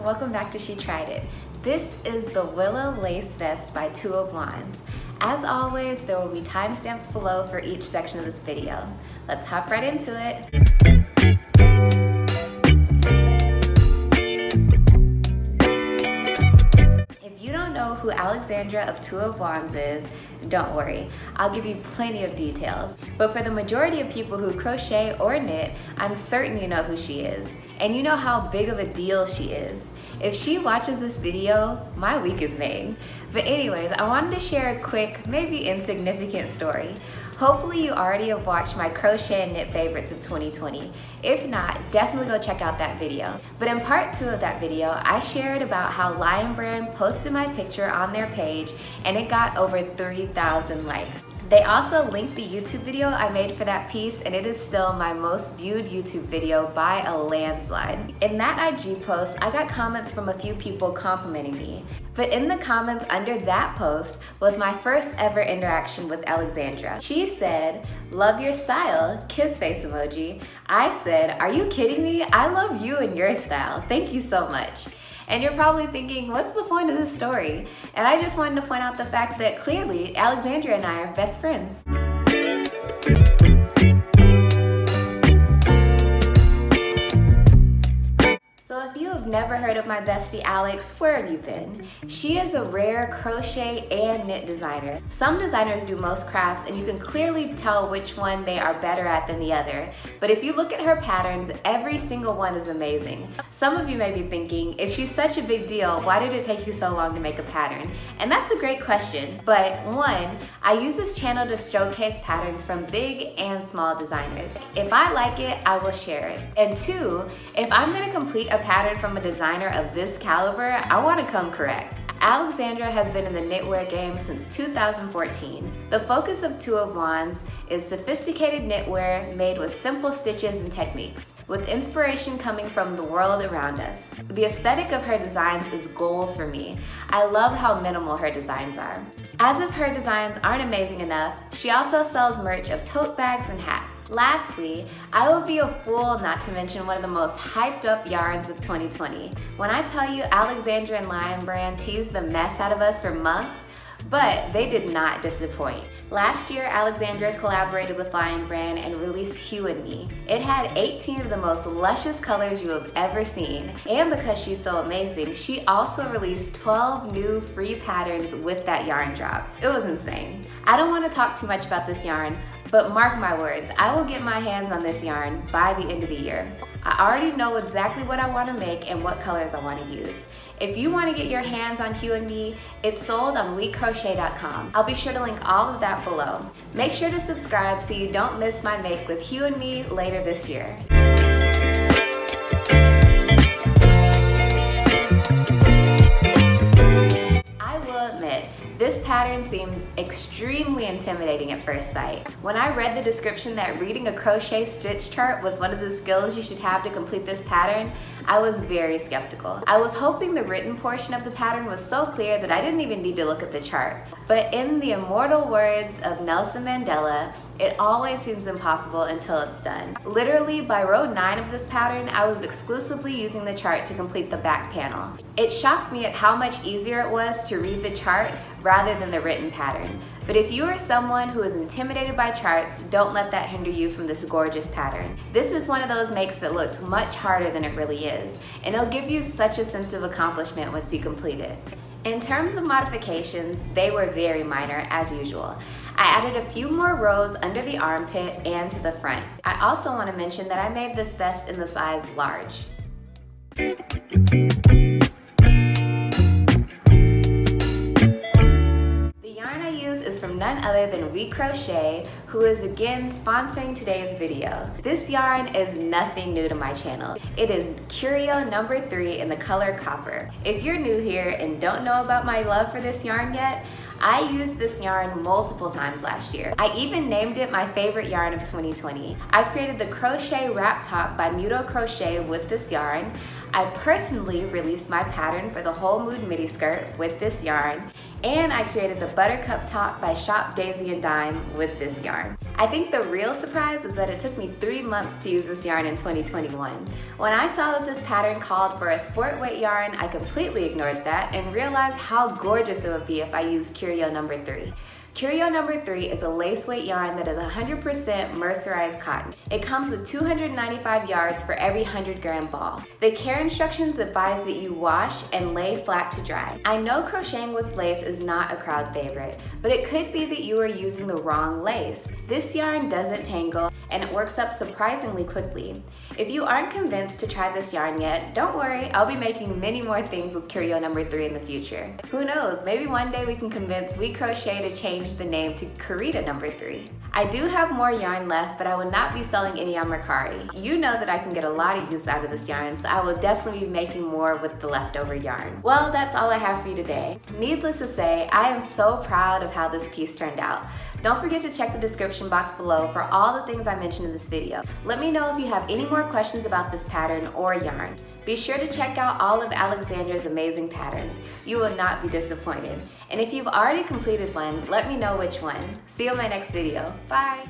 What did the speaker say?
Welcome back to She Tried It. This is the Willow Lace Vest by Two of Wands. As always, there will be timestamps below for each section of this video. Let's hop right into it. If you don't know who Alexandra of Two of Wands is, don't worry, I'll give you plenty of details. But for the majority of people who crochet or knit, I'm certain you know who she is. And you know how big of a deal she is. If she watches this video, my week is made. But anyways, I wanted to share a quick, maybe insignificant story. Hopefully you already have watched my crochet and knit favorites of 2020. If not, definitely go check out that video. But in part 2 of that video, I shared about how Lion Brand posted my picture on their page and it got over 3,000 likes. They also linked the YouTube video I made for that piece, and it is still my most viewed YouTube video by a landslide. In that IG post, I got comments from a few people complimenting me. But in the comments under that post was my first ever interaction with Alexandra. She said, "Love your style," kiss face emoji. I said, "Are you kidding me? I love you and your style. Thank you so much." And you're probably thinking, what's the point of this story? And I just wanted to point out the fact that clearly Alexandra and I are best friends. So if you have never heard of my bestie Alex, where have you been? She is a rare crochet and knit designer. Some designers do most crafts and you can clearly tell which one they are better at than the other. But if you look at her patterns, every single one is amazing. Some of you may be thinking, if she's such a big deal, why did it take you so long to make a pattern? And that's a great question. But one, I use this channel to showcase patterns from big and small designers. If I like it, I will share it. And two, if I'm gonna complete a pattern from a designer of this caliber, I want to come correct. Alexandra has been in the knitwear game since 2014. The focus of Two of Wands is sophisticated knitwear made with simple stitches and techniques, with inspiration coming from the world around us. The aesthetic of her designs is goals for me. I love how minimal her designs are. As if her designs aren't amazing enough, she also sells merch of tote bags and hats. Lastly, I would be a fool not to mention one of the most hyped up yarns of 2020. When I tell you Alexandra and Lion Brand teased the mess out of us for months, but they did not disappoint. Last year, Alexandra collaborated with Lion Brand and released You and Me. It had 18 of the most luscious colors you have ever seen. And because she's so amazing, she also released 12 new free patterns with that yarn drop. It was insane. I don't want to talk too much about this yarn, but mark my words, I will get my hands on this yarn by the end of the year. I already know exactly what I want to make and what colors I want to use. If you want to get your hands on You and Me, it's sold on WeCrochet.com. I'll be sure to link all of that below. Make sure to subscribe so you don't miss my make with You and Me later this year. I will admit, this pattern seems extremely intimidating at first sight. When I read the description that reading a crochet stitch chart was one of the skills you should have to complete this pattern, I was very skeptical. I was hoping the written portion of the pattern was so clear that I didn't even need to look at the chart. But in the immortal words of Nelson Mandela, it always seems impossible until it's done. Literally, by row 9 of this pattern, I was exclusively using the chart to complete the back panel. It shocked me at how much easier it was to read the chart rather than the written pattern. But if you are someone who is intimidated by charts, don't let that hinder you from this gorgeous pattern. This is one of those makes that looks much harder than it really is, and it'll give you such a sense of accomplishment once you complete it. In terms of modifications, they were very minor as usual. I added a few more rows under the armpit and to the front. I also want to mention that I made this vest in the size large. The yarn I use is from none other than We Crochet, who is again sponsoring today's video. This yarn is nothing new to my channel. It is Curio number 3 in the color copper. If you're new here and don't know about my love for this yarn yet, I used this yarn multiple times last year. I even named it my favorite yarn of 2020. I created the crochet wrap top by Muto Crochet with this yarn. I personally released my pattern for the Whole Mood midi skirt with this yarn, and I created the buttercup top by Shop Daisy and Dime with this yarn. I think the real surprise is that it took me 3 months to use this yarn in 2021. When I saw that this pattern called for a sport weight yarn, I completely ignored that and realized how gorgeous it would be if I used Curio number 3. Curio number 3 is a lace weight yarn that is 100% mercerized cotton. It comes with 295 yards for every 100-gram ball. The care instructions advise that you wash and lay flat to dry. I know crocheting with lace is not a crowd favorite, but it could be that you are using the wrong lace. This yarn doesn't tangle and it works up surprisingly quickly. If you aren't convinced to try this yarn yet, don't worry, I'll be making many more things with Curio number 3 in the future. Who knows, maybe one day we can convince We Crochet to change the name to Carita number 3. I do have more yarn left, but I will not be selling any on Mercari. You know that I can get a lot of use out of this yarn, so I will definitely be making more with the leftover yarn. Well, that's all I have for you today. Needless to say, I am so proud of how this piece turned out. Don't forget to check the description box below for all the things I mentioned in this video. Let me know if you have any more questions about this pattern or yarn. Be sure to check out all of Alexandra's amazing patterns. You will not be disappointed. And if you've already completed one, let me know which one. See you in my next video. Bye!